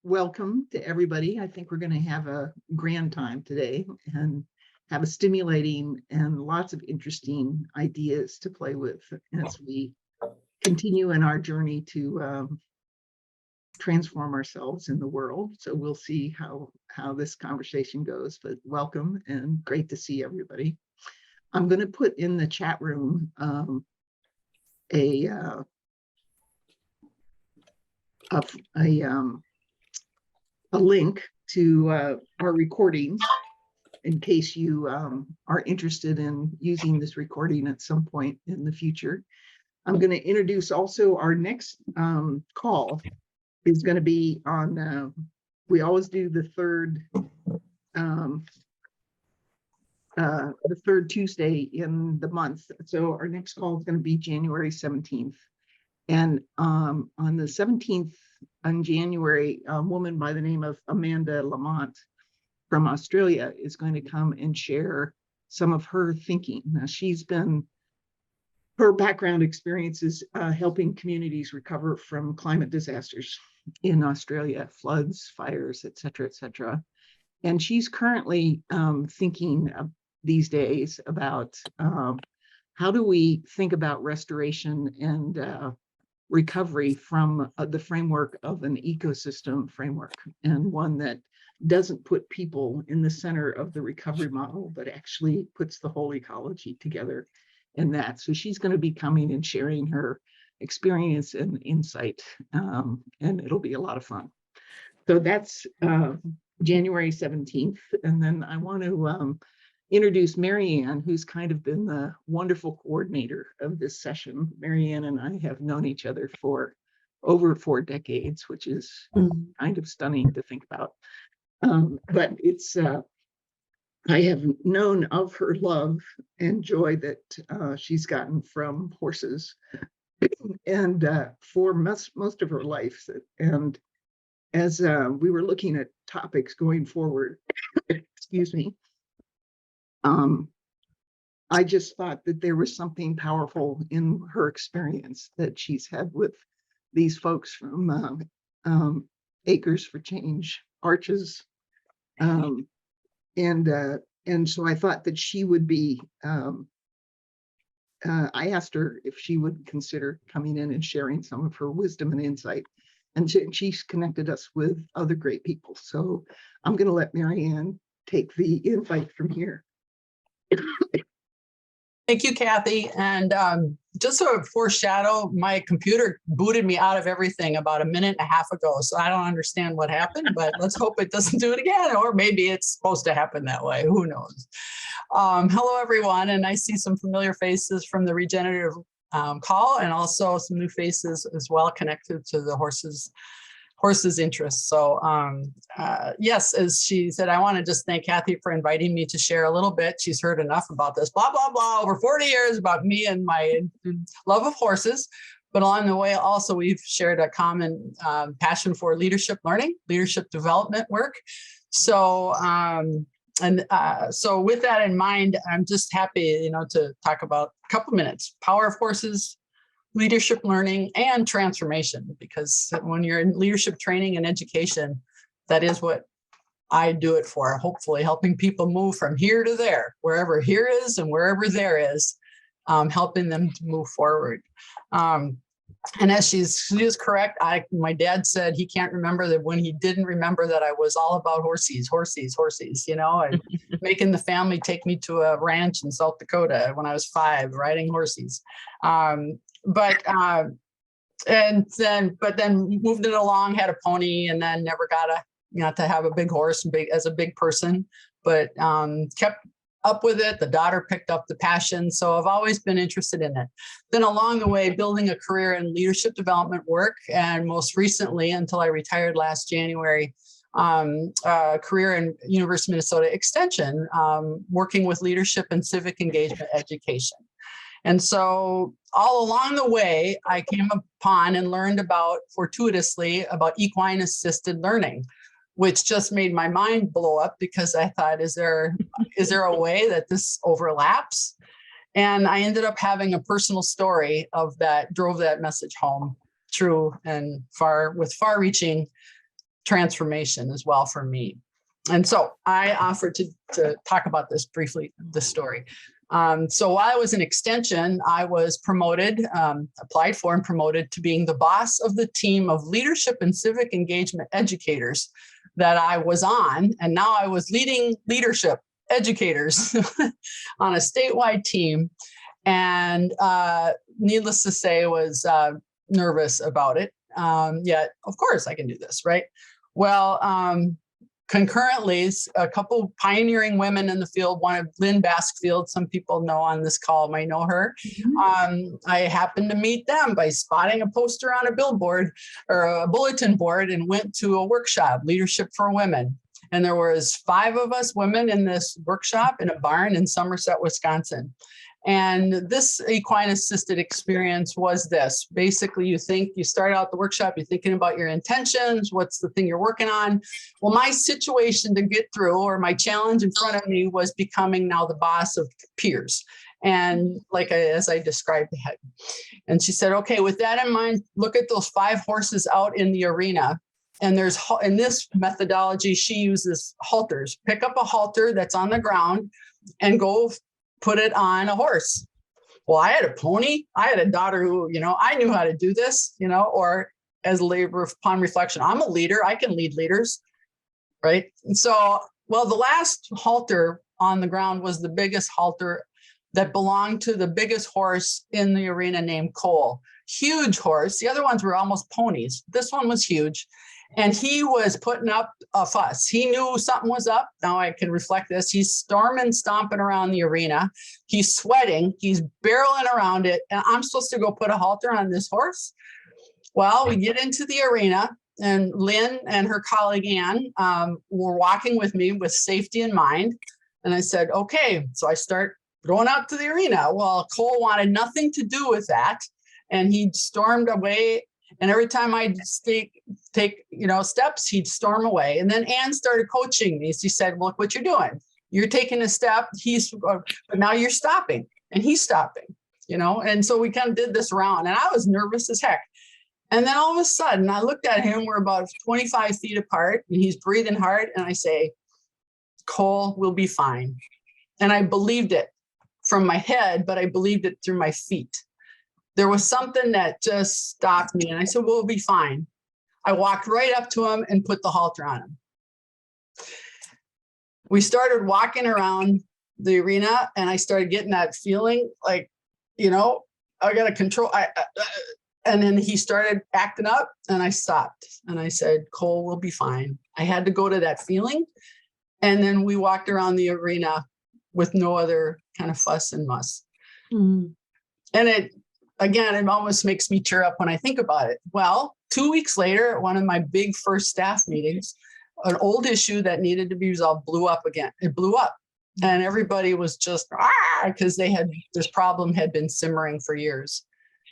welcome to everybody. I think we're going to have a grand time today and have a stimulating and lots of interesting ideas to play with as we continue in our journey to transform ourselves in the world. So we'll see how this conversation goes, but welcome and great to see everybody. I'm going to put in the chat room a link to our recordings in case you are interested in using this recording at some point in the future. I'm going to introduce also our next call is going to be on, we always do the third Tuesday in the month. So our next call is going to be January 17th. And on the 17th in January, a woman by the name of Amanda Lamont from Australia is going to come and share some of her thinking. Now, her background experiences helping communities recover from climate disasters in Australia, floods, fires, et cetera, And she's currently thinking these days about how do we think about restoration and recovery from the framework of an ecosystem framework, and one that doesn't put people in the center of the recovery model, but actually puts the whole ecology together in that. So she's going to be coming and sharing her experience and insight, and it'll be a lot of fun. So that's January 17th. And then I want to introduce Marianne, who's kind of been the wonderful coordinator of this session. Marianne and I have known each other for over 4 decades, which is kind of stunning to think about. But it's, I have known of her love and joy that she's gotten from horses and for most of her life. And as we were looking at topics going forward, excuse me, I just thought that there was something powerful in her experience that she's had with these folks from Acres for Change, Arches, and so I thought that she would be. I asked her if she would consider coming in and sharing some of her wisdom and insight, and she's connected us with other great people. So I'm going to let Marianne take the invite from here. Thank you, Kathy. And just to foreshadow, my computer booted me out of everything about 1.5 minutes ago. So I don't understand what happened, but let's hope it doesn't do it again, or maybe it's supposed to happen that way. Who knows? Hello, everyone. And I see some familiar faces from the regenerative call, and also some new faces as well connected to the horses interests. So yes, as she said, I want to just thank Kathy for inviting me to share a little bit. She's heard enough about this, blah, blah, blah, over 40 years about me and my love of horses. But along the way, also, we've shared a common passion for leadership learning, leadership development work. So, so with that in mind, I'm just happy, to talk about a couple minutes, power of horses, leadership learning, and transformation, because when you're in leadership training and education, that is what I do it for, hopefully helping people move from here to there, wherever here is and wherever there is, helping them to move forward. And as she is correct, my dad said he can't remember that when he didn't remember that I was all about horses, and making the family take me to a ranch in South Dakota when I was 5, riding horses. But then moved it along, had a pony, and then never got to have a big horse as a big person, but kept up with it. The daughter picked up the passion. So I've always been interested in it. Then along the way, building a career in leadership development work, and most recently, until I retired last January, a career in University of Minnesota Extension, working with leadership and civic engagement education. And so all along the way, I came upon and learned fortuitously about equine assisted learning, which just made my mind blow up, because I thought, is there a way that this overlaps? And I ended up having a personal story drove that message home, true and with far-reaching transformation as well for me. And so I offered to talk about this briefly, the story. So while I was in Extension, I was promoted, applied for and promoted to being the boss of the team of leadership and civic engagement educators that I was on. And now I was leading leadership educators on a statewide team. And needless to say, was nervous about it. Yet, of course, I can do this, right? Well, concurrently, a couple pioneering women in the field, one of Lynn Baskfield, some people know on this call might know her. I happened to meet them by spotting a poster on a billboard or a bulletin board and went to a workshop, Leadership for Women. And there was 5 of us women in this workshop in a barn in Somerset, Wisconsin. And this equine assisted experience was this. Basically, you start out the workshop, you're thinking about your intentions, what's the thing you're working on. Well, my situation to get through, or my challenge in front of me, was becoming now the boss of peers. And as I described ahead. And she said, okay, with that in mind, look at those 5 horses out in the arena. And in this methodology, she uses halters. Pick up a halter that's on the ground and go put it on a horse. Well, I had a pony. I had a daughter who, I knew how to do this, or as labor upon reflection, I'm a leader. I can lead leaders, right? And so, well, the last halter on the ground was the biggest halter that belonged to the biggest horse in the arena named Cole. Huge horse. The other ones were almost ponies. This one was huge. And he was putting up a fuss. He knew something was up. Now I can reflect this. He's stomping around the arena. He's sweating. He's barreling around it. And I'm supposed to go put a halter on this horse? Well, we get into the arena, and Lynn and her colleague Ann were walking with me with safety in mind. And I said, okay. So I start going out to the arena. Well, Cole wanted nothing to do with that. And he stormed away. And every time I'd take steps, he'd storm away. And then Ann started coaching me. She said, look what you're doing. You're taking a step. But now you're stopping, and he's stopping, And so we kind of did this round, and I was nervous as heck. And then all of a sudden I looked at him. We're about 25 feet apart, and he's breathing hard. And I say, Cole will be fine. And I believed it from my head, but I believed it through my feet. There was something that just stopped me. And I said, we'll be fine. I walked right up to him and put the halter on him. We started walking around the arena, and I started getting that feeling like, I got to control. And then he started acting up, and I stopped. And I said, Cole will be fine. I had to go to that feeling. And then we walked around the arena with no other kind of fuss and muss. Mm-hmm. And it almost makes me tear up when I think about it. Well, 2 weeks later, at one of my big first staff meetings, an old issue that needed to be resolved blew up again. It blew up. And everybody was just, because this problem had been simmering for years.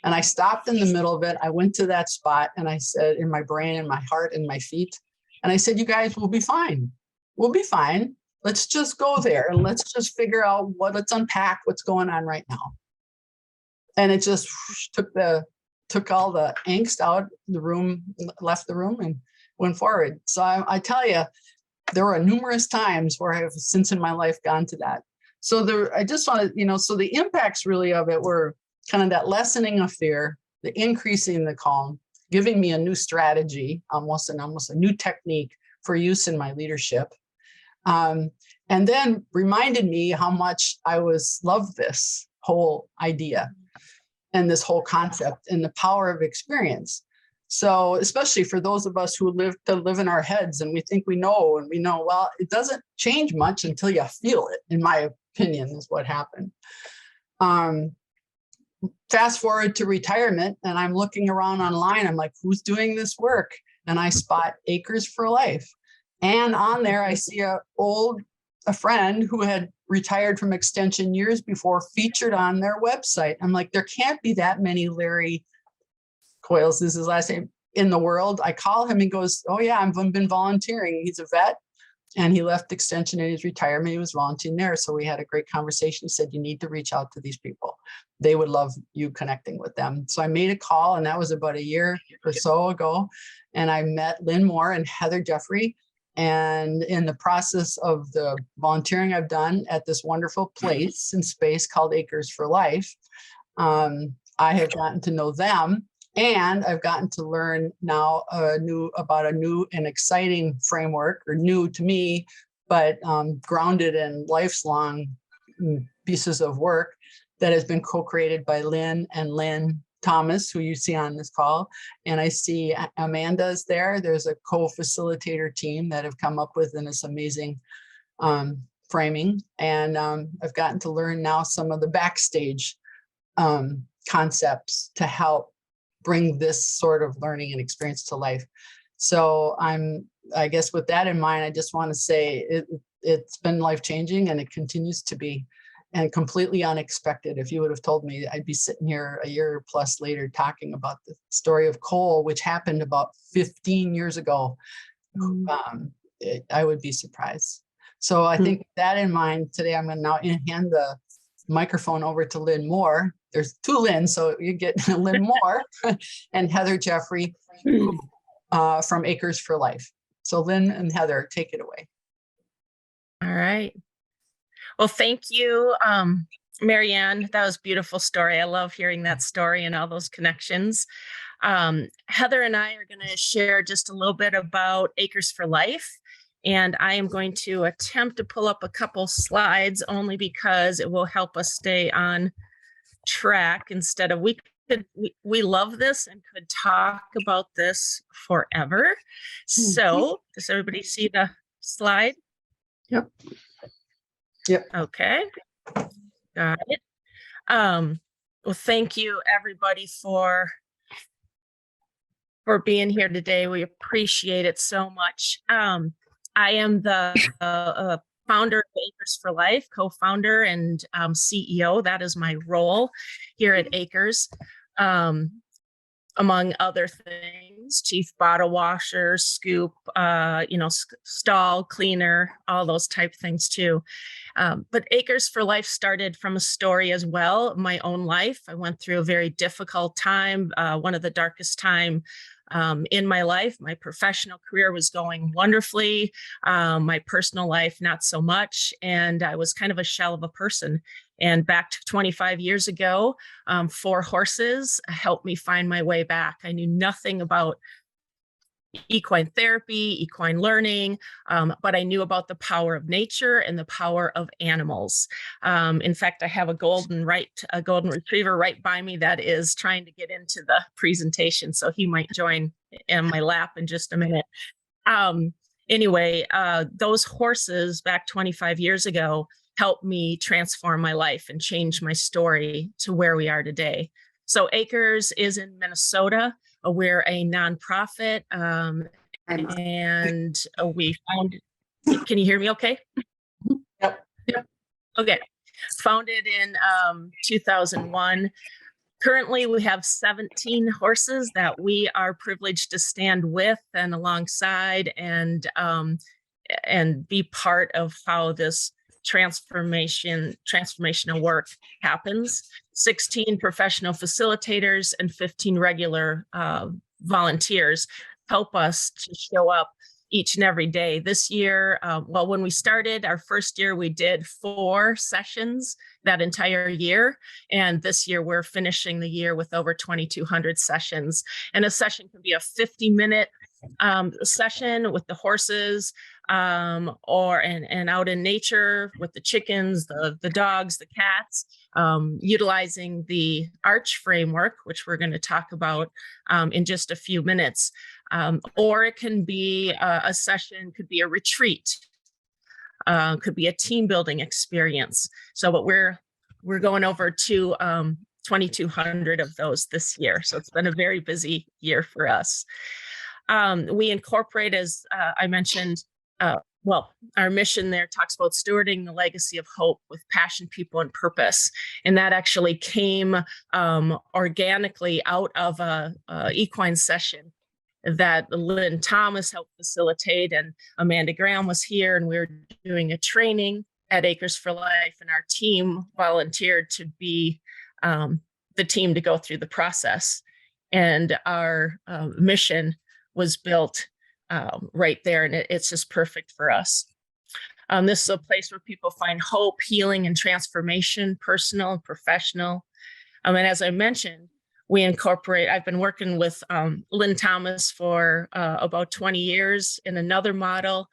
And I stopped in the middle of it. I went to that spot, and I said, in my brain and my heart and my feet, and I said, you guys will be fine. We'll be fine. Let's just go there, and let's just figure out let's unpack what's going on right now. And it just took all the angst out the room, left the room, and went forward. So I tell you, there were numerous times where I have since in my life gone to that. So I just want to, so the impacts really of it were kind of that lessening of fear, the increasing the calm, giving me a new strategy, almost a new technique for use in my leadership. And then reminded me how much I loved this whole idea and this whole concept and the power of experience. So especially for those of us who live in our heads and we think we know, well, it doesn't change much until you feel it, in my opinion, is what happened. Fast forward to retirement, and I'm looking around online. I'm like, who's doing this work? And I spot Acres for Life. And on there, I see a friend who had retired from Extension years before, featured on their website. I'm like, there can't be that many Larry Coyles, this is his last name, in the world. I call him, he goes, oh yeah, I've been volunteering. He's a vet. And he left Extension in his retirement. He was volunteering there. So we had a great conversation. He said, you need to reach out to these people. They would love you connecting with them. So I made a call, and that was about a year or so ago. And I met Lynn Moore and Heather Jeffrey. And in the process of the volunteering I've done at this wonderful place and space called Acres for Life, I have gotten to know them. And I've gotten to learn now about a new and exciting framework, or new to me, but grounded in lifelong pieces of work that has been co-created by Lynn and Lynn Thomas, who you see on this call. And I see Amanda's there. There's a co-facilitator team that have come up with this amazing framing. And I've gotten to learn now some of the backstage concepts to help bring this sort of learning and experience to life. So I guess with that in mind, I just want to say it's been life-changing, and it continues to be, and completely unexpected. If you would have told me I'd be sitting here a year plus later talking about the story of coal, which happened about 15 years ago, I would be surprised. So I think with that in mind, today I'm going to now hand the microphone over to Lynn Moore. There's two Lynn, so you get Lynn Moore and Heather Jeffrey from Acres for Life. So Lynn and Heather, take it away. All right. Well, thank you, Marianne. That was a beautiful story. I love hearing that story and all those connections. Heather and I are going to share just a little bit about Acres for Life. And I am going to attempt to pull up a couple slides only because it will help us stay on track instead of we love this and could talk about this forever. So does everybody see the slide? Yep. Okay. Got it. Well, thank you everybody for being here today. We appreciate it so much. I am the founder of Acres for Life, co-founder and CEO. That is my role here at Acres. Among other things, chief bottle washer, scoop, stall cleaner, all those type things too. But Acres for Life started from a story as well, my own life. I went through a very difficult time, one of the darkest time in my life. My professional career was going wonderfully. My personal life, not so much. And I was kind of a shell of a person. And back to 25 years ago, 4 horses helped me find my way back. I knew nothing about equine therapy, equine learning, but I knew about the power of nature and the power of animals. In fact, I have a golden retriever right by me that is trying to get into the presentation, so he might join in my lap in just a minute. Anyway, those horses back 25 years ago helped me transform my life and change my story to where we are today. So Acres is in Minnesota. We're a nonprofit, and we founded. Can you hear me okay? Yep. Okay. Founded in 2001. Currently, we have 17 horses that we are privileged to stand with and alongside and be part of how this transformational work happens. 16 professional facilitators and 15 regular volunteers help us to show up each and every day. This year, when we started our first year, we did 4 sessions that entire year. And this year we're finishing the year with over 2,200 sessions. And a session can be a 50-minute session with the horses, or out in nature with the chickens, the dogs, the cats, utilizing the ARCH framework, which we're going to talk about in just a few minutes. Or it can be a session, could be a retreat, could be a team building experience. So, but we're going over to 2,200 of those this year. So it's been a very busy year for us. We incorporate, as I mentioned, our mission there talks about stewarding the legacy of hope with passion, people, and purpose. And that actually came organically out of a equine session that Lynn Thomas helped facilitate, and Amanda Graham was here, and we were doing a training at Acres for Life, and our team volunteered to be the team to go through the process. And our mission was built right there, and it's just perfect for us. This is a place where people find hope, healing, and transformation, personal and professional. And as I mentioned, I've been working with Lynn Thomas for about 20 years in another model.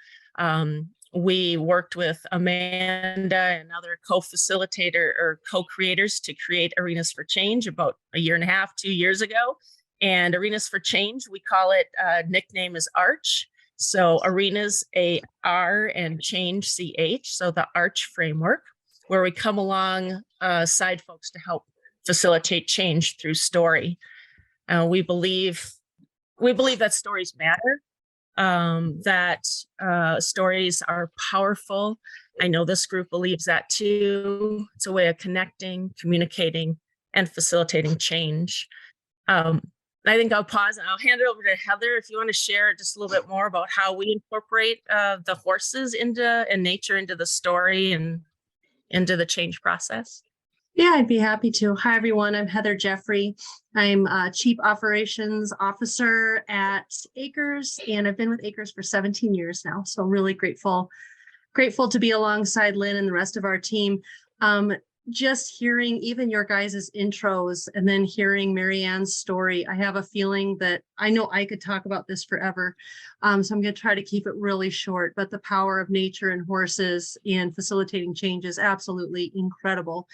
We worked with Amanda and other co-facilitator or co-creators to create Arenas for Change about a year and a half, 2 years ago. And Arenas for Change, we call it, nickname is ARCH. So Arenas, AR, and Change, CH. So the ARCH framework, where we come alongside folks to help facilitate change through story. We believe that stories matter, that stories are powerful. I know this group believes that too. It's a way of connecting, communicating, and facilitating change. I think I'll pause and I'll hand it over to Heather if you want to share just a little bit more about how we incorporate the horses and nature into the story and into the change process. Yeah, I'd be happy to. Hi, everyone. I'm Heather Jeffrey. I'm Chief Operations Officer at Acres, and I've been with Acres for 17 years now. So really grateful to be alongside Lynn and the rest of our team. Just hearing even your guys' intros and then hearing Marianne's story, I have a feeling that I know I could talk about this forever. So I'm going to try to keep it really short, but the power of nature and horses in facilitating change is absolutely incredible.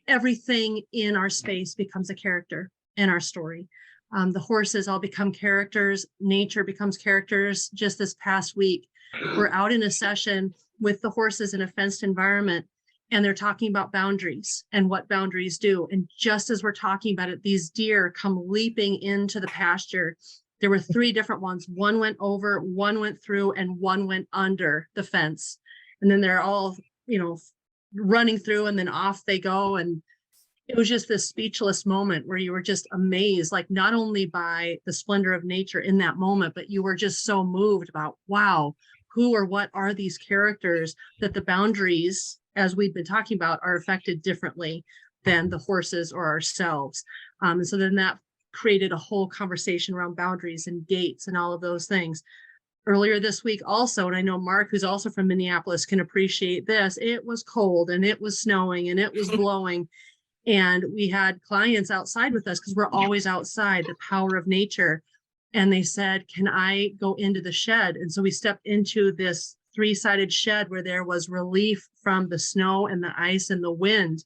Everything in our space becomes a character in our story. The horses all become characters. Nature becomes characters. Just this past week, we're out in a session with the horses in a fenced environment, and they're talking about boundaries and what boundaries do. And just as we're talking about it, these deer come leaping into the pasture. There were 3 different ones. One went over, one went through, and one went under the fence. And then they're all, running through, and then off they go. And it was just this speechless moment where you were just amazed, like not only by the splendor of nature in that moment, but you were just so moved about, wow, who or what are these characters that the boundaries, as we've been talking about, are affected differently than the horses or ourselves. And so then that created a whole conversation around boundaries and gates and all of those things. Earlier this week also, and I know Mark, who's also from Minneapolis, can appreciate this, it was cold and it was snowing and it was blowing. And we had clients outside with us because we're always outside, the power of nature. And they said, can I go into the shed? And so we stepped into this 3-sided shed where there was relief from the snow and the ice and the wind.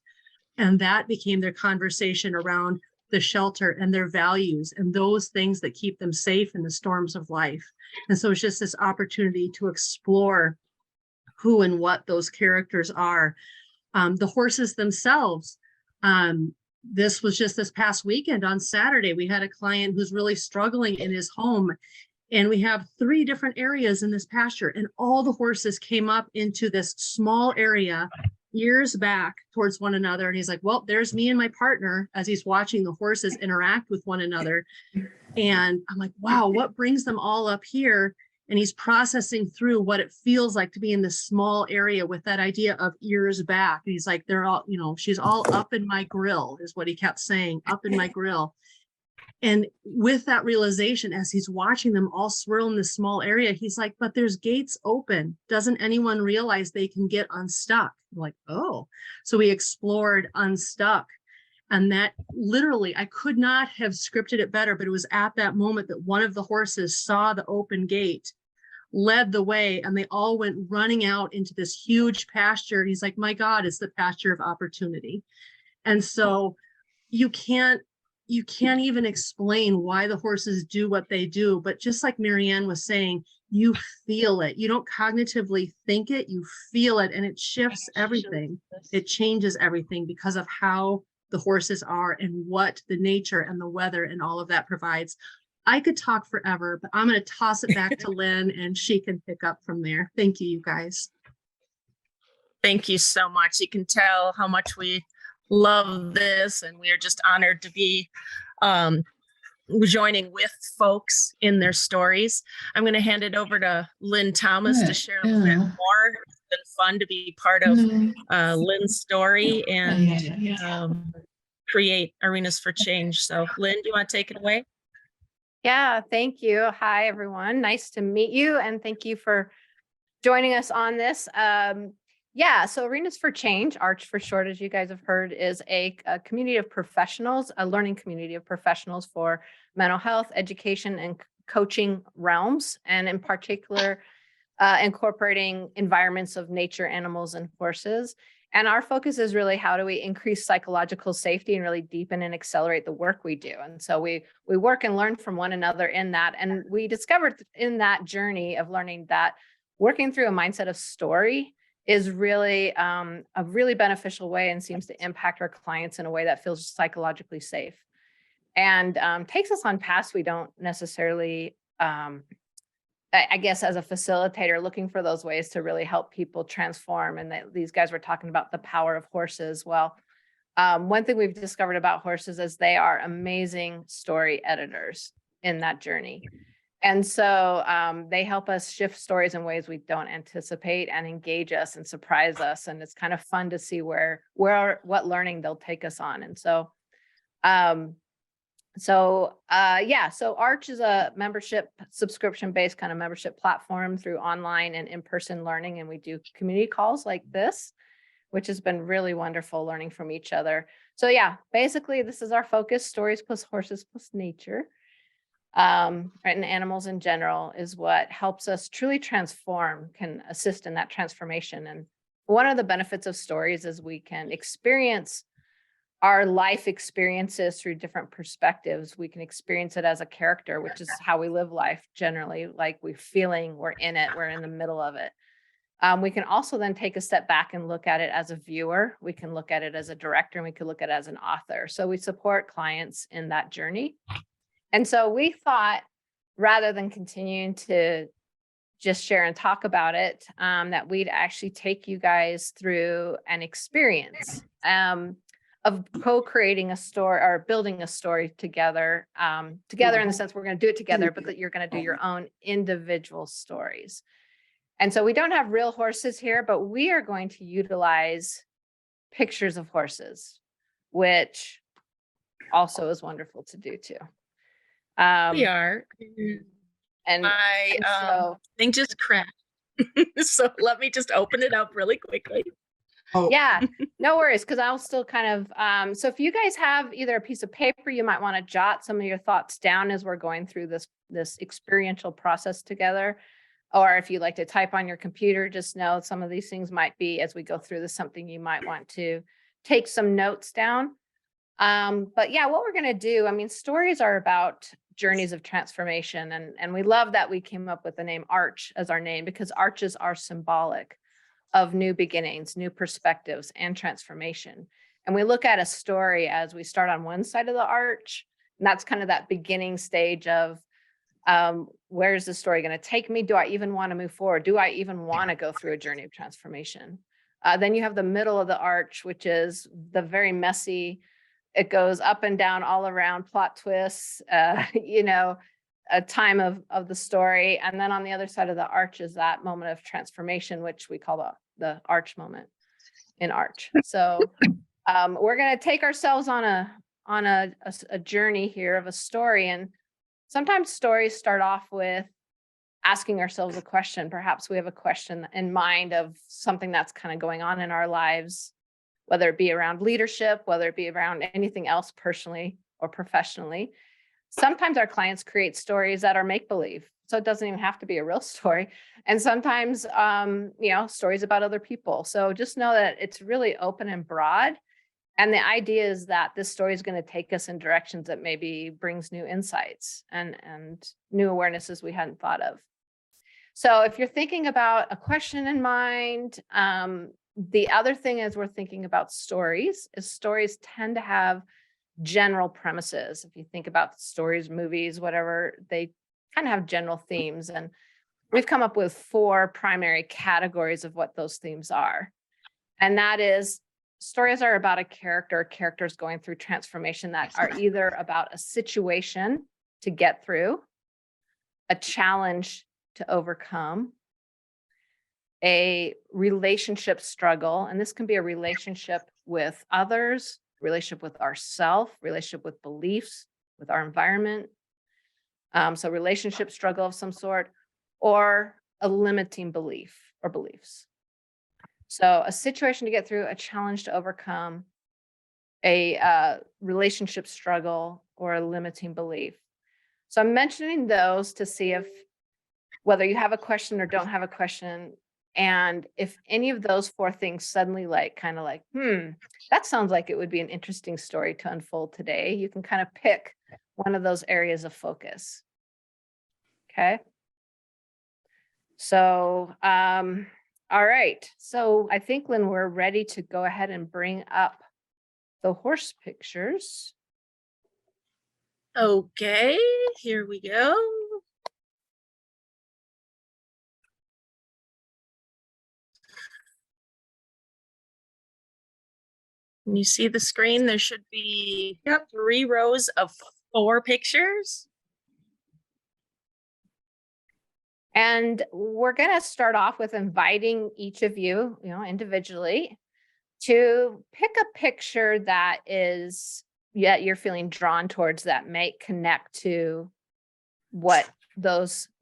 And that became their conversation around the shelter and their values and those things that keep them safe in the storms of life. And so it's just this opportunity to explore who and what those characters are. The horses themselves, this was just this past weekend on Saturday, we had a client who's really struggling in his home. And we have 3 different areas in this pasture, and all the horses came up into this small area, ears back towards one another. And he's like, well, there's me and my partner as he's watching the horses interact with one another. And I'm like, wow, what brings them all up here? And he's processing through what it feels like to be in this small area with that idea of ears back. And he's like, they're all, she's all up in my grill, is what he kept saying, up in my grill. And with that realization, as he's watching them all swirl in this small area, he's like, but there's gates open. Doesn't anyone realize they can get unstuck? I'm like, oh, so we explored unstuck. And that literally, I could not have scripted it better, but it was at that moment that one of the horses saw the open gate, led the way, and they all went running out into this huge pasture. He's like, my God, it's the pasture of opportunity. And so you can't even explain why the horses do what they do. But just like Marianne was saying, you feel it. You don't cognitively think it, you feel it, and it shifts everything. It changes everything because of how the horses are and what the nature and the weather and all of that provides. I could talk forever, but I'm going to toss it back to Lynn and she can pick up from there. Thank you, you guys. Thank you so much. You can tell how much we love this, and we are just honored to be joining with folks in their stories. I'm going to hand it over to Lynn Thomas to share a little bit more. It's been fun to be part of Lynn's story and create Arenas for Change. So Lynn, do you want to take it away? Yeah, thank you. Hi, everyone. Nice to meet you. And thank you for joining us on this. So Arenas for Change, ARCH for short, as you guys have heard, is a community of professionals, a learning community of professionals for mental health, education, and coaching realms, and in particular, incorporating environments of nature, animals, and horses. And our focus is really how do we increase psychological safety and really deepen and accelerate the work we do. And so we work and learn from one another in that. And we discovered in that journey of learning that working through a mindset of story is really a really beneficial way and seems to impact our clients in a way that feels psychologically safe and takes us on paths we don't necessarily, I guess, as a facilitator, looking for those ways to really help people transform. And these guys were talking about the power of horses. Well, one thing we've discovered about horses is they are amazing story editors in that journey. And so they help us shift stories in ways we don't anticipate and engage us and surprise us. And it's kind of fun to see what learning they'll take us on. And so, so ARCH is a membership subscription-based kind of membership platform through online and in-person learning. And we do community calls like this, which has been really wonderful learning from each other. So yeah, basically this is our focus: stories plus horses plus nature. And animals in general is what helps us truly transform, can assist in that transformation. And one of the benefits of stories is we can experience our life experiences through different perspectives. We can experience it as a character, which is how we live life generally, like we're feeling, we're in it, we're in the middle of it. We can also then take a step back and look at it as a viewer. We can look at it as a director, and we can look at it as an author. So we support clients in that journey. And so we thought, rather than continuing to just share and talk about it, that we'd actually take you guys through an experience of co-creating a story or building a story together, in the sense we're going to do it together, but that you're going to do your own individual stories. And so we don't have real horses here, but we are going to utilize pictures of horses, which also is wonderful to do too. We are. And My thing just cracked. So let me just open it up really quickly. Oh, yeah, no worries, because I'll still kind of, so if you guys have either a piece of paper, you might want to jot some of your thoughts down as we're going through this experiential process together. Or if you like to type on your computer, just know some of these things might be, as we go through this, something you might want to take some notes down. But yeah, what we're going to do, I mean, stories are about journeys of transformation. And we love that we came up with the name ARCH as our name, because arches are symbolic of new beginnings, new perspectives, and transformation. And we look at a story as we start on one side of the arch, and that's kind of that beginning stage of where's the story going to take me? Do I even want to move forward? Do I even want to go through a journey of transformation? Then you have the middle of the arch, which is the very messy, it goes up and down all around, plot twists, a time of the story. And then on the other side of the arch is that moment of transformation, which we call the arch moment in ARCH. So we're going to take ourselves on a journey here of a story. And sometimes stories start off with asking ourselves a question. Perhaps we have a question in mind of something that's kind of going on in our lives, whether it be around leadership, whether it be around anything else personally or professionally. Sometimes our clients create stories that are make-believe, so it doesn't even have to be a real story. And sometimes, stories about other people. So just know that it's really open and broad. And the idea is that this story is going to take us in directions that maybe brings new insights and new awarenesses we hadn't thought of. So if you're thinking about a question in mind, the other thing is we're thinking about stories tend to have general premises. If you think about stories, movies, whatever, they kind of have general themes. And we've come up with 4 primary categories of what those themes are. And that is, stories are about a character, characters going through transformation that are either about a situation to get through, a challenge to overcome, a relationship struggle, and this can be a relationship with others, relationship with ourself, relationship with beliefs, with our environment. So relationship struggle of some sort, or a limiting belief or beliefs. So a situation to get through, a challenge to overcome, a relationship struggle, or a limiting belief. So I'm mentioning those to see if whether you have a question or don't have a question. And if any of those four things suddenly kind of like, that sounds like it would be an interesting story to unfold today, you can kind of pick one of those areas of focus. Okay. So, all right. So I think, Lynn, we're ready to go ahead and bring up the horse pictures. Okay, here we go. Can you see the screen? There should be 3 rows of 4 pictures. And we're going to start off with inviting each of you, individually, to pick a picture that is, you're feeling drawn towards, that may connect to what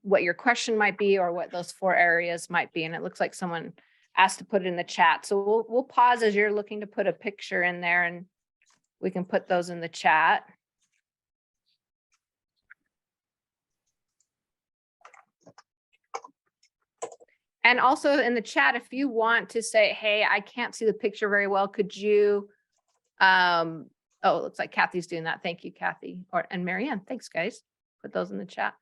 your question might be, or what those 4 areas might be. And it looks like someone asked to put it in the chat. So we'll pause as you're looking to put a picture in there, and we can put those in the chat. And also in the chat, if you want to say, hey, I can't see the picture very well, could you, oh, it looks like Kathy's doing that. Thank you, Kathy. And Marianne, thanks, guys. Put those in the chat.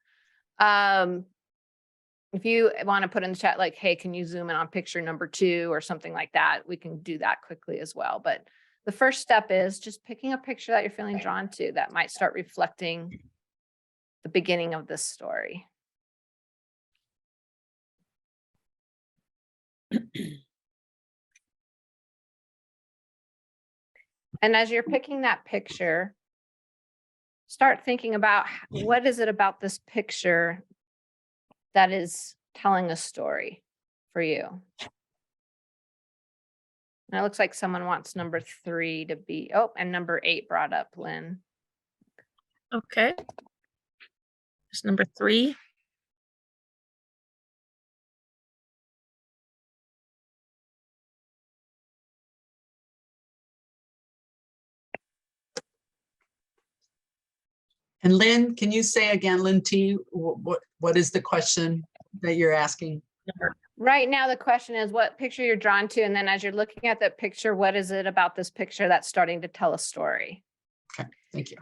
If you want to put in the chat, like, hey, can you zoom in on picture number 2 or something like that, we can do that quickly as well. But the first step is just picking a picture that you're feeling drawn to that might start reflecting the beginning of this story. And as you're picking that picture, start thinking about what is it about this picture that is telling a story for you. And it looks like someone wants number 3 to be, and number 8 brought up, Lynn. Okay. There's number 3. And Lynn, can you say again, Lynn T, what is the question that you're asking? Right now, the question is what picture you're drawn to. And then as you're looking at that picture, what is it about this picture that's starting to tell a story? Okay, thank you.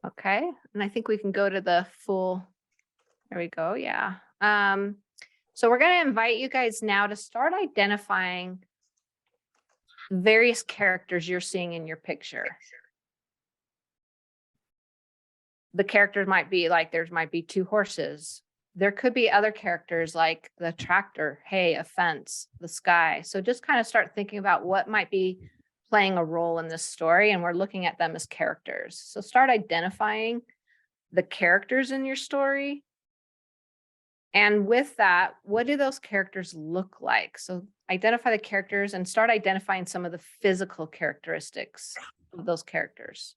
Okay, and I think we can go to the full, there we go, yeah. So we're gonna invite you guys now to start identifying various characters you're seeing in your picture. The characters might be like, there might be 2 horses. There could be other characters like the tractor, hay, a fence, the sky. So just kind of start thinking about what might be playing a role in this story, and we're looking at them as characters. So start identifying the characters in your story. And with that, what do those characters look like? So identify the characters and start identifying some of the physical characteristics of those characters.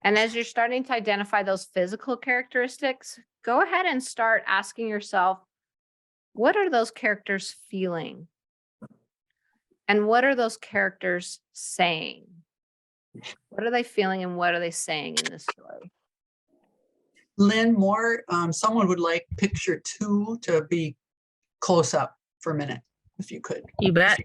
And as you're starting to identify those physical characteristics, go ahead and start asking yourself, what are those characters feeling? And what are those characters saying? What are they feeling and what are they saying in this story? Lynn, more, someone would like picture 2 to be close up for a minute, if you could. You bet.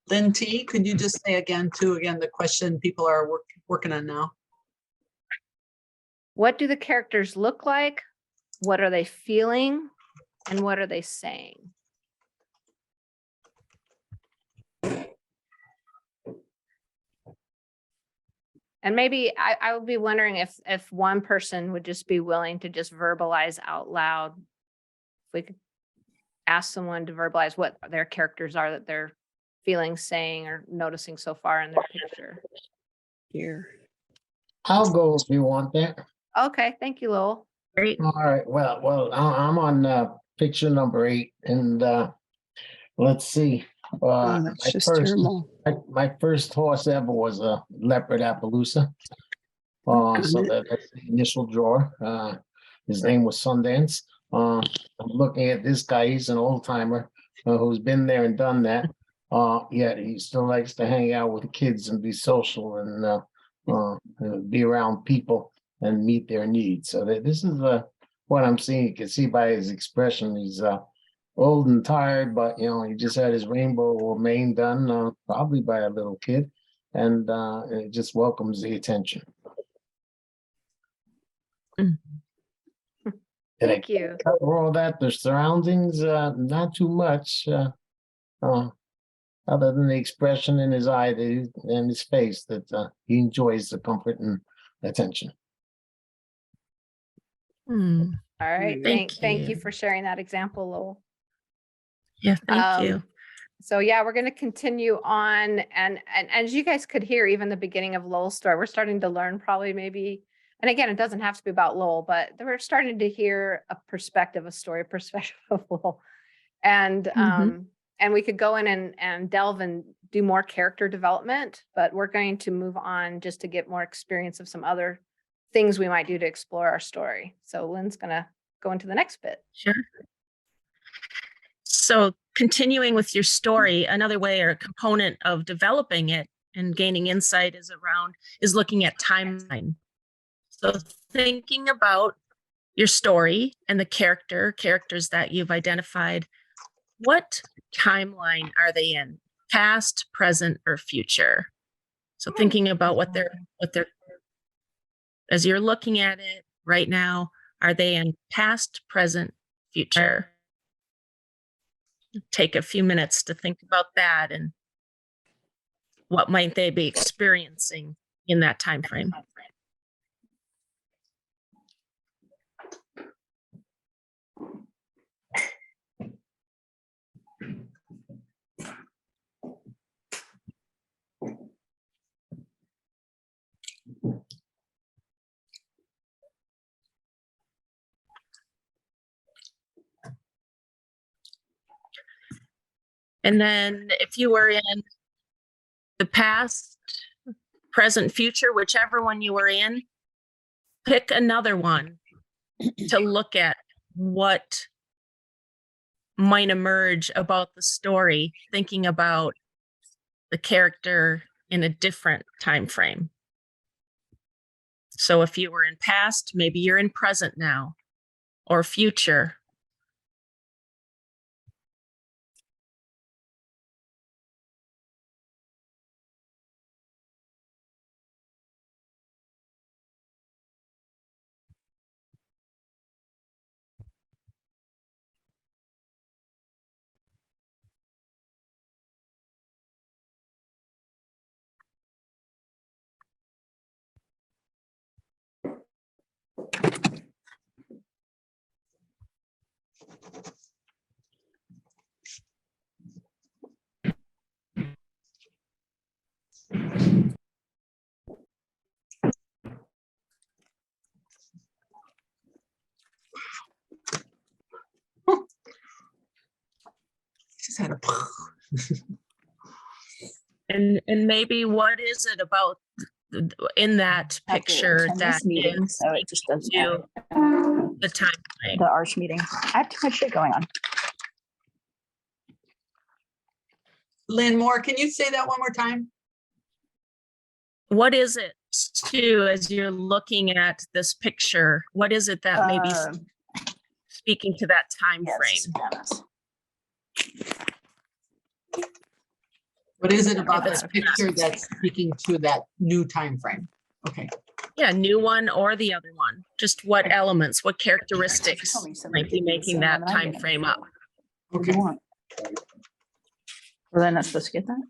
Lynn T, could you just say again the question people are working on now? What do the characters look like? What are they feeling? And what are they saying? And maybe I would be wondering if one person would just be willing to just verbalize out loud. If we could ask someone to verbalize what their characters are that they're feeling, saying, or noticing so far in their picture. Here. I'll go if you want that. Okay, thank you, Lowell. Great. All right. Well, I'm on picture number 8, and let's see. Oh, that's just terrible. My first horse ever was a leopard Appaloosa. Got So it. that's the initial draw. His name was Sundance. I'm looking at this guy. He's an old timer who's been there and done that. Yet he still likes to hang out with the kids and be social and be around people and meet their needs. So this is what I'm seeing. You can see by his expression, he's old and tired, but he just had his rainbow mane done, probably by a little kid, and it just welcomes the attention. Thank you. Cover all that, the surroundings, not too much, other than the expression in his eye and his face that he enjoys the comfort and attention. Hmm. All right, Thank thank you you. for sharing that example, Lowell. Yeah, thank you. So yeah, we're going to continue on, and as you guys could hear, even the beginning of Lowell's story, we're starting to learn probably maybe, and again, it doesn't have to be about Lowell, but we're starting to hear a perspective of Lowell, and Mhm. and we could go in and delve and do more character development, but we're going to move on just to get more experience of some other things we might do to explore our story. So Lynn's going to go into the next bit. Sure. So continuing with your story, another way or a component of developing it and gaining insight is looking at timeline. So thinking about your story and the characters that you've identified, what timeline are they in? Past, present, or future? So thinking about what they're as you're looking at it right now, are they in past, present, future? Take a few minutes to think about that and what might they be experiencing in that time frame. And then if you were in the past, present, future, whichever one you were in, pick another one to look at what might emerge about the story, thinking about the character in a different time frame. So if you were in past, maybe you're in present now, or future. just had a. And maybe what is it about in that Have to picture attend that this meeting, is so it just doesn't to the time frame? the Arch meeting. I have too much shit going on. Lynn Moore, can you say that one more time? What is it too, as you're looking at this picture, what is it that may be speaking to that time Yes, frame? Dennis. What is it about If this it's- picture that's speaking to that new time frame? Okay. Yeah, new one or the other one. Just what elements, what characteristics Tell me somebody might be could do the making same that one I time did. frame up? What do Okay. you want? Well, then I'm supposed to get that?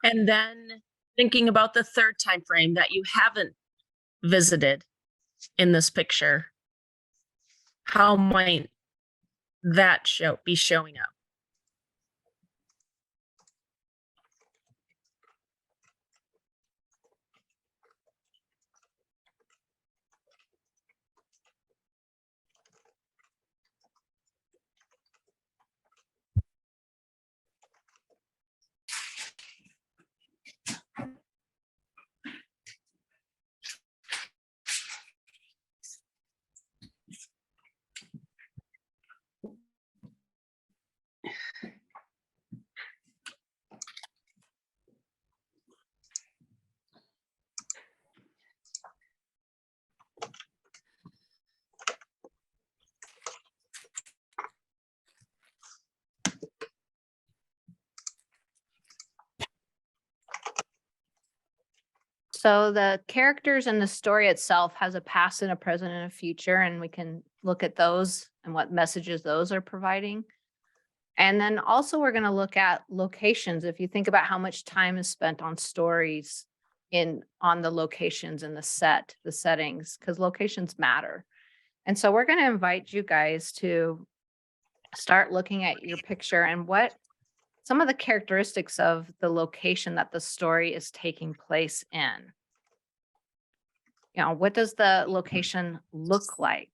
And then thinking about the third time frame that you haven't visited in this picture, how might that be showing up? So the characters in the story itself has a past and a present and a future, and we can look at those and what messages those are providing. And then also we're going to look at locations. If you think about how much time is spent on stories on the locations and the settings, because locations matter. And so we're going to invite you guys to start looking at your picture and what some of the characteristics of the location that the story is taking place in. You know, what does the location look like?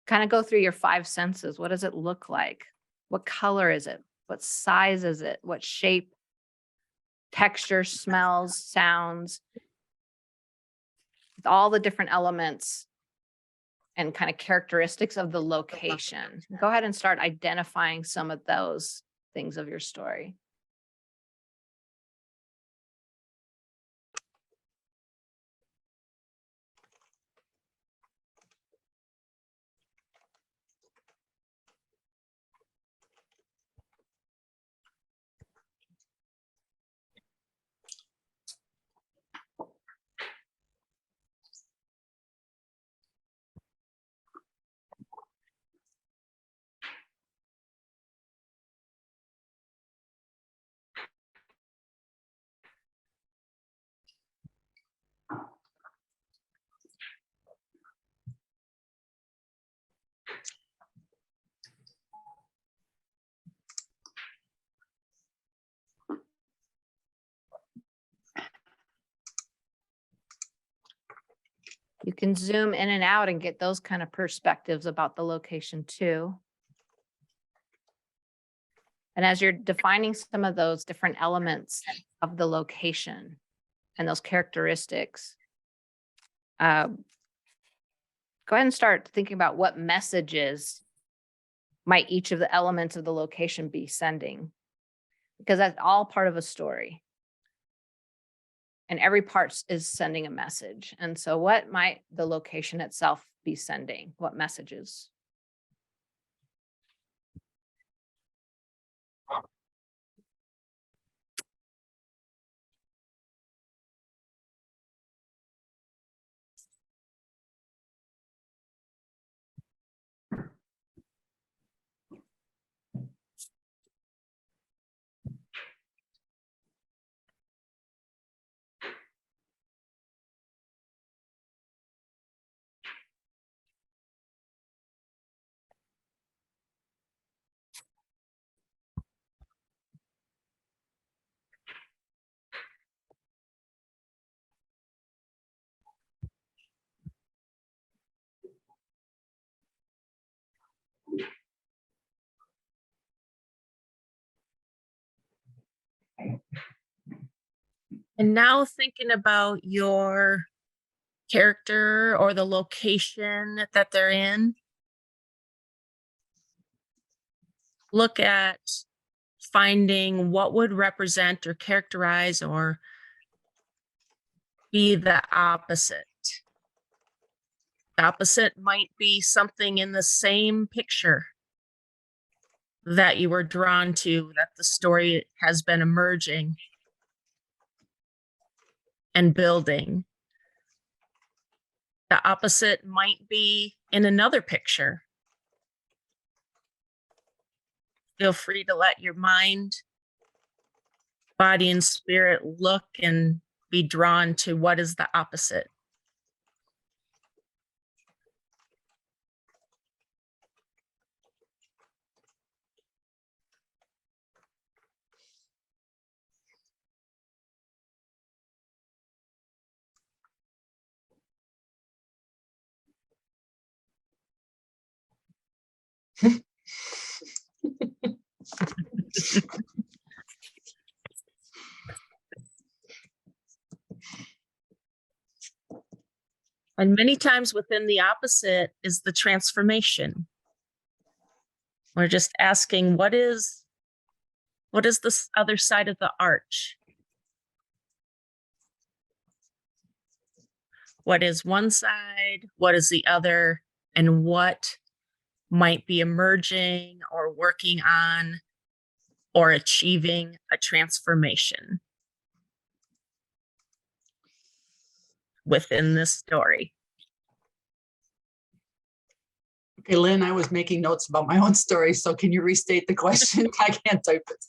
Kind of go through your five senses. What does it look like? What color is it? What size is it? What shape? Texture, smells, sounds, all the different elements and kind of characteristics of the location. Go ahead and start identifying some of those things of your story. You can zoom in and out and get those kind of perspectives about the location too. And as you're defining some of those different elements of the location and those characteristics, go ahead and start thinking about what messages might each of the elements of the location be sending? Because that's all part of a story. And every part is sending a message. And so what might the location itself be sending? What messages? And now thinking about your character or the location that they're in, look at finding what would represent or characterize or be the opposite. The opposite might be something in the same picture that you were drawn to, that the story has been emerging and building. The opposite might be in another picture. Feel free to let your mind, body, and spirit look and be drawn to what is the opposite. And many times within the opposite is the transformation. We're just asking, what is this other side of the arch? What is one side? What is the other? And what might be emerging or working on or achieving a transformation within this story? Okay, Lynn, I was making notes about my own story, so can you restate the question? I can't type it.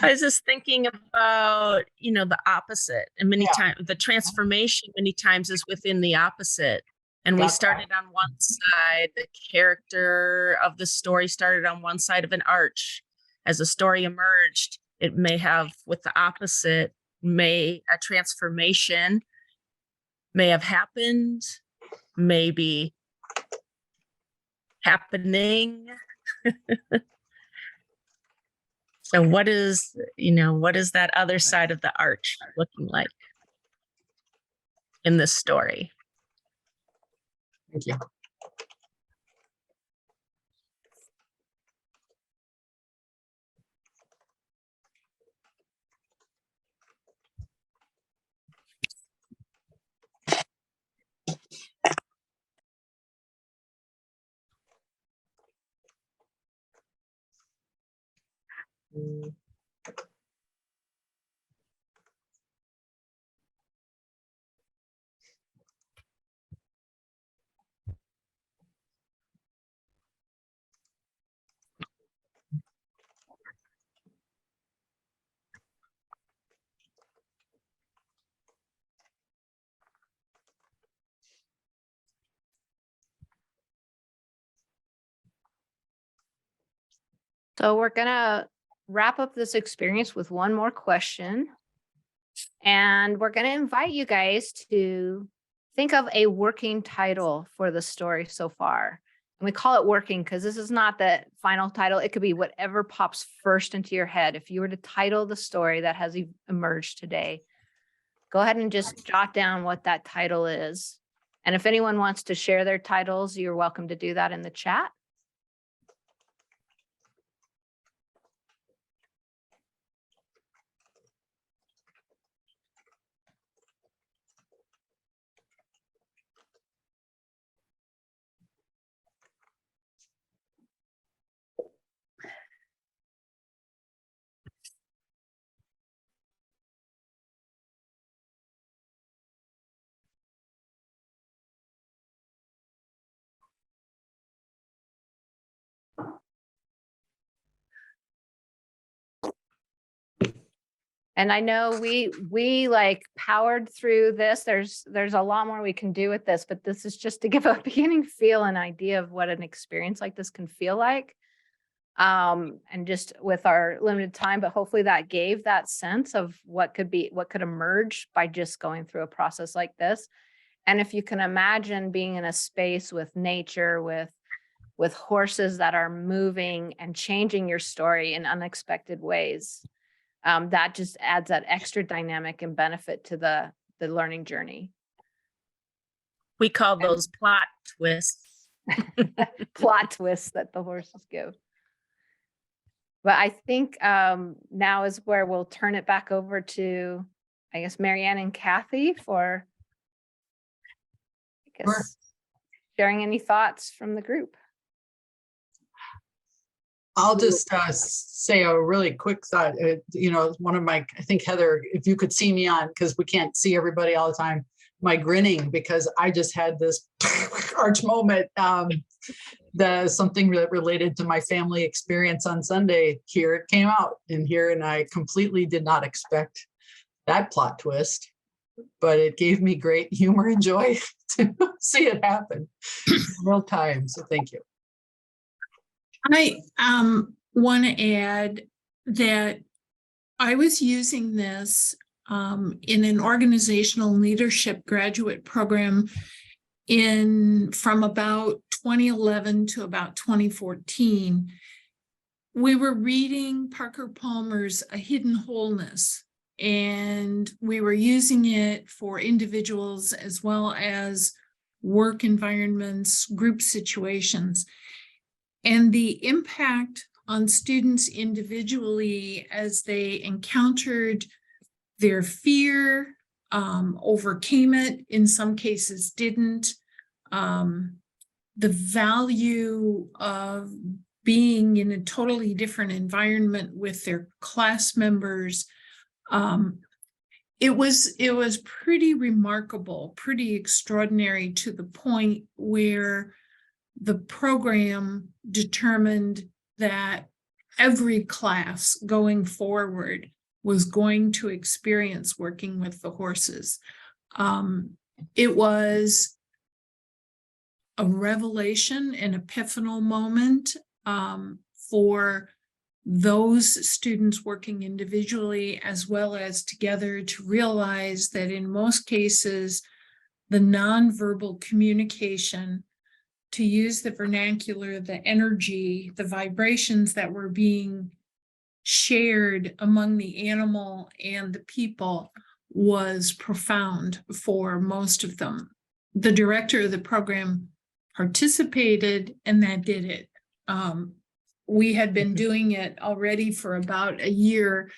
I was just thinking about, the opposite, and many times the transformation many times is within the opposite. And we started on one side, the character of the story started on one side of an arch. As the story emerged, it may have, with the opposite, a transformation may have happened, maybe happening. So what is that other side of the arch looking like in this story? Thank you. So we're gonna wrap up this experience with one more question. And we're gonna invite you guys to think of a working title for the story so far. And we call it working because this is not the final title. It could be whatever pops first into your head. If you were to title the story that has emerged today, go ahead and just jot down what that title is. And if anyone wants to share their titles, you're welcome to do that in the chat. And I know we like powered through this. There's a lot more we can do with this, but this is just to give a beginning feel and idea of what an experience like this can feel like. And just with our limited time, but hopefully that gave that sense of what could emerge by just going through a process like this. And if you can imagine being in a space with nature, with horses that are moving and changing your story in unexpected ways, that just adds that extra dynamic and benefit to the learning journey. We call those plot twists. Plot twists that the horses give. But I think now is where we'll turn it back over to, I guess, Marianne and Kathy for, I guess, sharing any thoughts from the group. I'll just say a really quick thought. One of my, I think, Heather, if you could see me on, because we can't see everybody all the time, my grinning, because I just had this arch moment. Something that related to my family experience on Sunday. Here it came out in here, and I completely did not expect that plot twist, but it gave me great humor and joy to see it happen in real time. So thank you. I want to add that I was using this in an organizational leadership graduate program from about 2011 to about 2014. We were reading Parker Palmer's A Hidden Wholeness, and we were using it for individuals as well as work environments, group situations. And the impact on students individually as they encountered their fear, overcame it, in some cases didn't. The value of being in a totally different environment with their class members. It was pretty remarkable, pretty extraordinary, to the point where the program determined that every class going forward was going to experience working with the horses. It was a revelation, an epiphanal moment for those students working individually as well as together, to realize that in most cases, the nonverbal communication, to use the vernacular, the energy, the vibrations that were being shared among the animal and the people was profound for most of them. The director of the program participated, and that did it. We had been doing it already for about a year,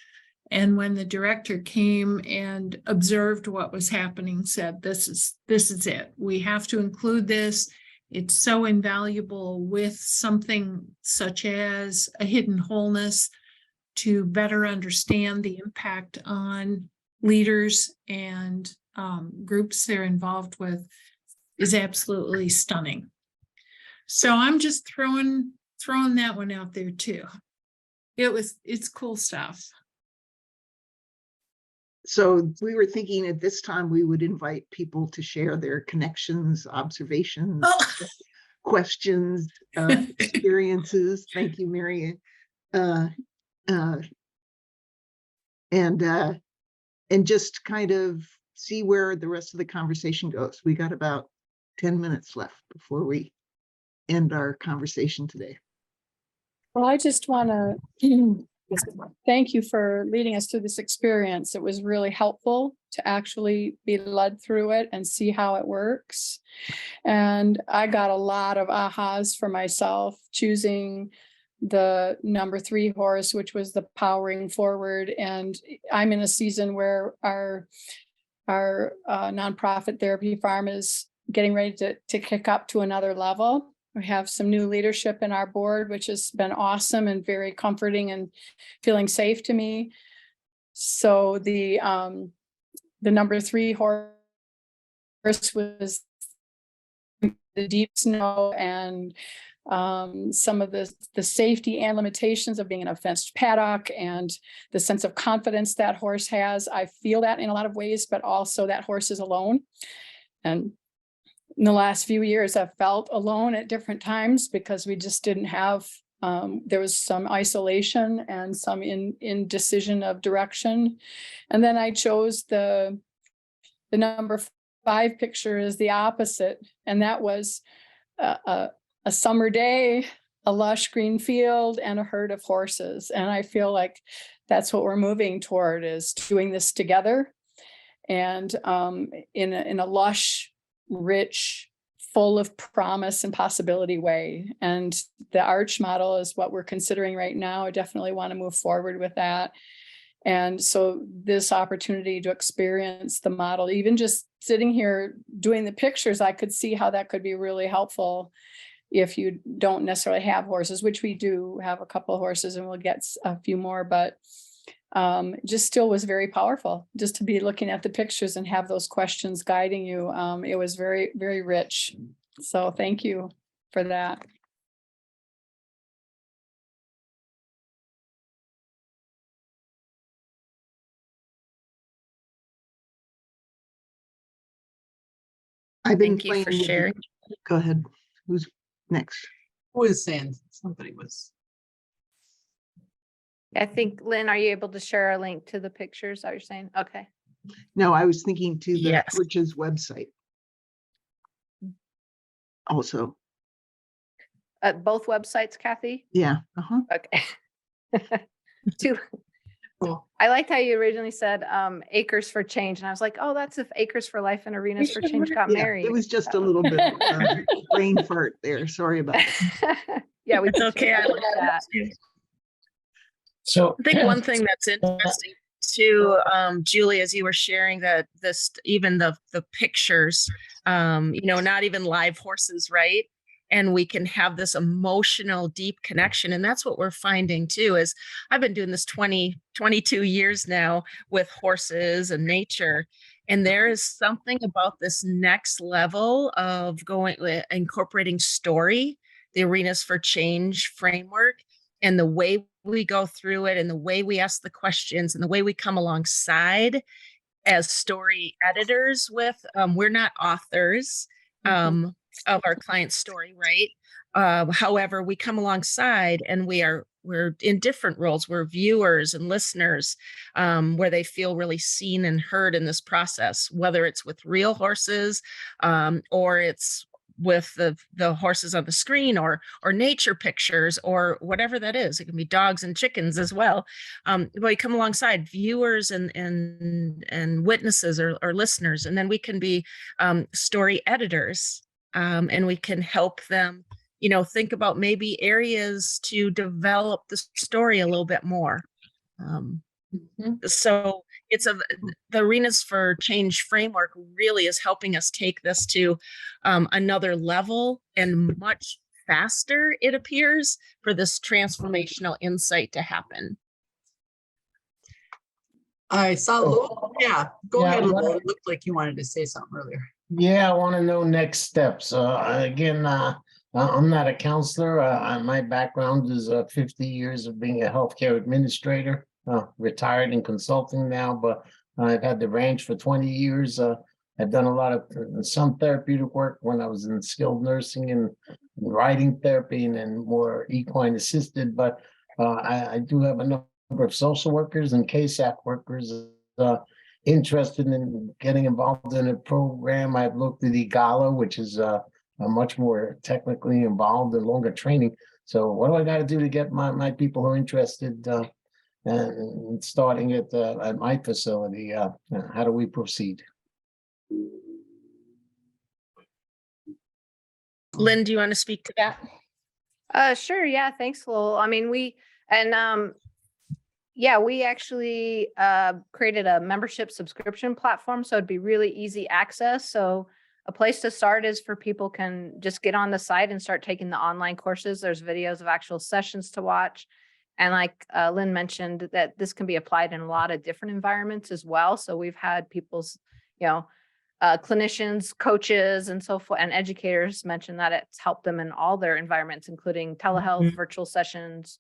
and when the director came and observed what was happening, said, this is it. We have to include this. It's so invaluable with something such as A Hidden Wholeness to better understand the impact on leaders and groups they're involved with is absolutely stunning. So I'm just throwing that one out there too. It's cool stuff. So we were thinking at this time we would invite people to share their connections, observations, questions, experiences. Thank you, Marianne. And just kind of see where the rest of the conversation goes. We got about 10 minutes left before we end our conversation today. Well, I just want to thank you for leading us through this experience. It was really helpful to actually be led through it and see how it works. And I got a lot of ahas for myself choosing the number 3 horse, which was the powering forward. And I'm in a season where our nonprofit therapy farm is getting ready to kick up to another level. We have some new leadership in our board, which has been awesome and very comforting and feeling safe to me. So the number 3 horse was the deep snow, and some of the safety and limitations of being in a fenced paddock and the sense of confidence that horse has. I feel that in a lot of ways, but also that horse is alone. And in the last few years, I've felt alone at different times because we just didn't have, there was some isolation and some indecision of direction. And then I chose the number 5 picture is the opposite. And that was a summer day, a lush green field, and a herd of horses. And I feel like that's what we're moving toward, is doing this together and in a lush, rich, full of promise and possibility way. And the arch model is what we're considering right now. I definitely want to move forward with that. And so this opportunity to experience the model, even just sitting here doing the pictures, I could see how that could be really helpful if you don't necessarily have horses, which we do have a couple of horses and we'll get a few more, but just still was very powerful just to be looking at the pictures and have those questions guiding you. It was very, very rich. So thank you for that. I've been Thank you for playing with- sharing. Go ahead. Who's next? Who is saying somebody was? I think, Lynn, are you able to share a link to the pictures that you're saying? Okay. No, I was thinking to the Yes. Rich's website. Also, Both websites, Kathy? yeah. Uh-huh. Okay. Two. Cool. I liked how you originally said Acres for Change. And I was like, oh, that's if Acres for Life and Arenas for Change got Yeah, married. it was just a little bit brain fart there. Sorry about that. Yeah, we It's can okay. I change like that. So I think one thing that's interesting too, Julie, as you were sharing that even the pictures, not even live horses, right? And we can have this emotional, deep connection. And that's what we're finding too, is I've been doing this 22 years now with horses and nature. And there is something about this next level of incorporating story, the Arenas for Change framework, and the way we go through it and the way we ask the questions and the way we come alongside as story editors with, we're not authors of our client's story, right? However, we come alongside and we're in different roles. We're viewers and listeners, where they feel really seen and heard in this process, whether it's with real horses, or it's with the horses on the screen or nature pictures or whatever that is. It can be dogs and chickens as well. But we come alongside viewers and witnesses or listeners, and then we can be story editors, and we can help them, think about maybe areas to develop the story a little bit more. So the Arenas for Change framework really is helping us take this to another level and much faster, it appears, for this transformational insight to happen. I saw Lowell. Yeah, go Yeah, ahead, what- Lowell. It looked like you wanted to say something earlier. Yeah, I want to know next steps. Again, I'm not a counselor. My background is 50 years of being a healthcare administrator, retired and consulting now, but I've had the ranch for 20 years. I've done a lot of some therapeutic work when I was in skilled nursing and riding therapy and then more equine assisted, but I do have a number of social workers and KSAC workers interested in getting involved in a program. I've looked at EGALA, which is a much more technically involved and longer training. So what do I got to do to get my people who are interested and starting at my facility? How do we proceed? Lynn, do you want to speak to that? Sure. Yeah. Thanks, Lowell. I mean, we actually created a membership subscription platform, so it'd be really easy access. So a place to start is for people can just get on the site and start taking the online courses. There's videos of actual sessions to watch. And like Lynn mentioned, that this can be applied in a lot of different environments as well. So we've had people's, clinicians, coaches, and so forth, and educators mentioned that it's helped them in all their environments, including telehealth, virtual sessions,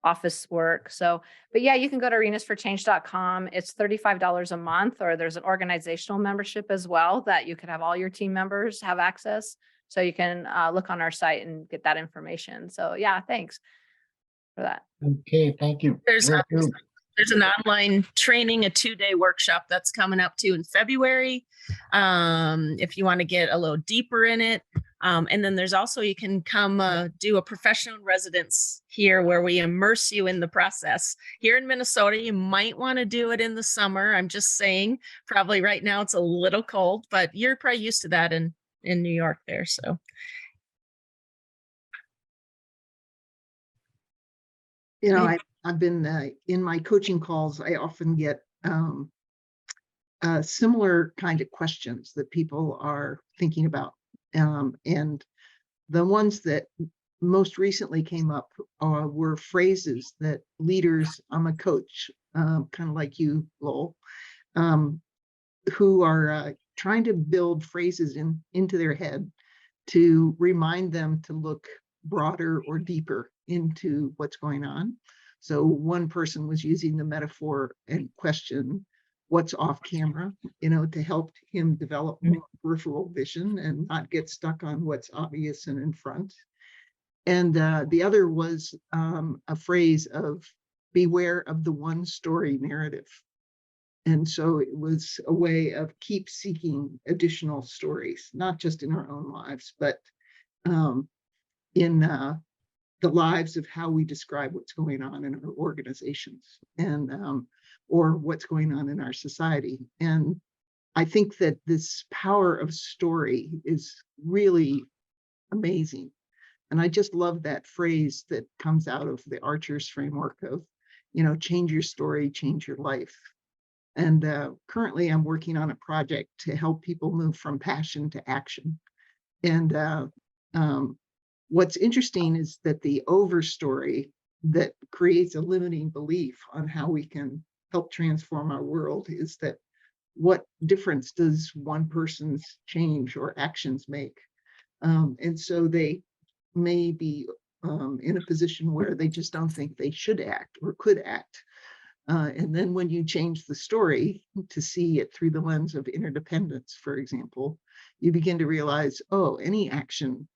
office work. So, but yeah, you can go to arenasforchange.com. It's $35 a month, or there's an organizational membership as well that you could have all your team members have access. So you can look on our site and get that information. So yeah, thanks for that. Okay, thank you. There's Thank you. There's an online training, a 2-day workshop that's coming up too in February. If you want to get a little deeper in it. And then there's also, you can come do a professional residence here where we immerse you in the process. Here in Minnesota, you might want to do it in the summer. I'm just saying, probably right now it's a little cold, but you're probably used to that in New York there. So. You know, I've been in my coaching calls, I often get similar kind of questions that people are thinking about. And the ones that most recently came up were phrases that leaders, I'm a coach, kind of like you, Lowell, who are trying to build phrases into their head to remind them to look broader or deeper into what's going on. So one person was using the metaphor and question, what's off camera, you know, to help him develop more peripheral vision and not get stuck on what's obvious and in front. And the other was a phrase of beware of the one story narrative. And so it was a way of keep seeking additional stories, not just in our own lives, but in the lives of how we describe what's going on in our organizations and or what's going on in our society. And I think that this power of story is really amazing. And I just love that phrase that comes out of the Archer's framework of, you know, change your story, change your life. And currently I'm working on a project to help people move from passion to action. And what's interesting is that the overstory that creates a limiting belief on how we can help transform our world is that what difference does one person's change or actions make? And so they may be in a position where they just don't think they should act or could act. And then when you change the story to see it through the lens of interdependence, for example, you begin to realize, oh, any action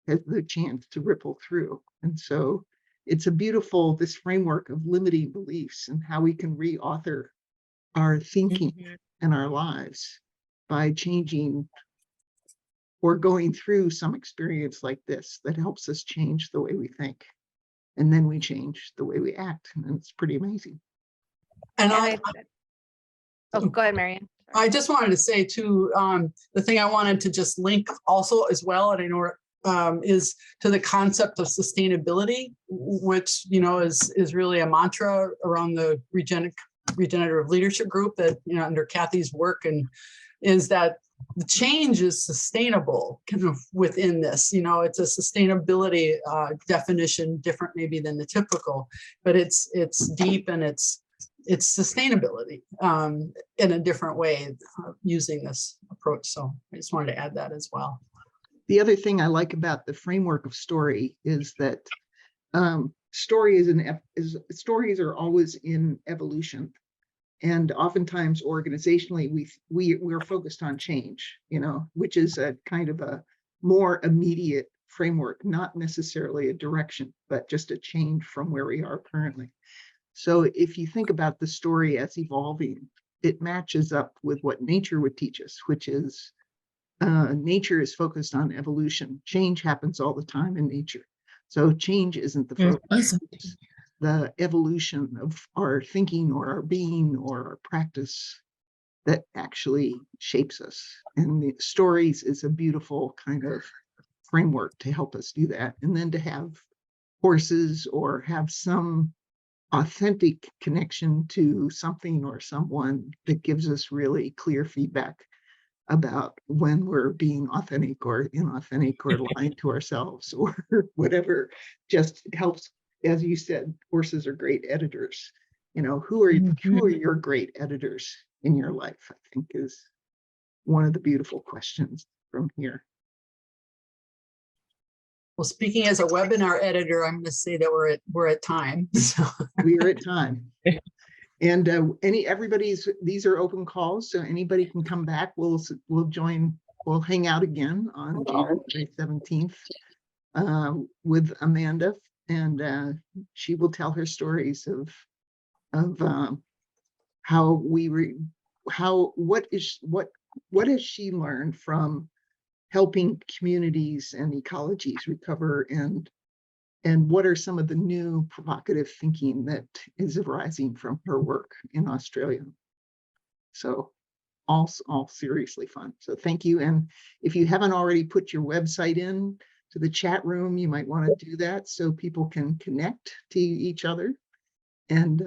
has the chance to ripple through. And so it's a beautiful, this framework of limiting beliefs and how we can reauthor our thinking and our lives by changing or going through some experience like this that helps us change the way we think. And then we change the way we act. And it's pretty amazing. And oh, go ahead, Marian. I just wanted to say too, the thing I wanted to just link also as well, and I know is to the concept of sustainability, which, you know, is really a mantra around the regenerative leadership group that, you know, under Kathy's work, and is that the change is sustainable kind of within this, you know, it's a sustainability definition, different maybe than the typical, but it's deep and it's sustainability in a different way using this approach. So I just wanted to add that as well. The other thing I like about the framework of story is that stories are always in evolution, and oftentimes organizationally we're focused on change, you know, which is a kind of a more immediate framework, not necessarily a direction, but just a change from where we are currently. So if you think about the story as evolving, it matches up with what nature would teach us, which is nature is focused on evolution. Change happens all the time in nature. So change isn't the focus. It's the evolution of our thinking or our being or our practice that actually shapes us. And the stories is a beautiful kind of framework to help us do that. And then to have horses or have some authentic connection to something or someone that gives us really clear feedback about when we're being authentic or inauthentic or lying to ourselves or whatever, just helps. As you said, horses are great editors. You know, who are your great editors in your life, I think is one of the beautiful questions from here. Well, speaking as a webinar editor, I'm going to say that we're at time. So. We are at time. And these are open calls, so anybody can come back. We'll hang out again on January 17th with Amanda, and she will tell her stories of what has she learned from helping communities and ecologies recover, and what are some of the new provocative thinking that is arising from her work in Australia. So all seriously fun. So thank you. And if you haven't already put your website in to the chat room, you might want to do that so people can connect to each other. And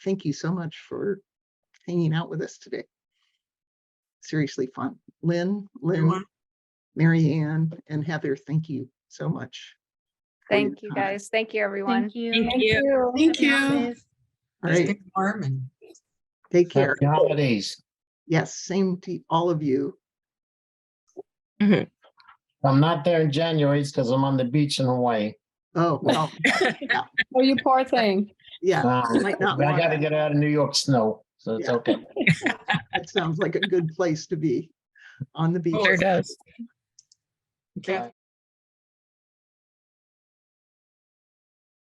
thank you so much for hanging out with us today. Seriously fun. Lynn, Mary Ann, and Heather, thank you so much. Thank you, guys. Thank you, everyone. Thank you. Thank you. Thank Happy you. holidays. All right, Stay warm and take care. Happy holidays. Yes, same to all of you. I'm not there in January because I'm on the beach in Hawaii. Oh, well, Oh, you poor thing. yeah, I might not gotta want get out of New York snow, so it's Yeah. okay. that sounds like a good place to be on the beach. Sure does. okay.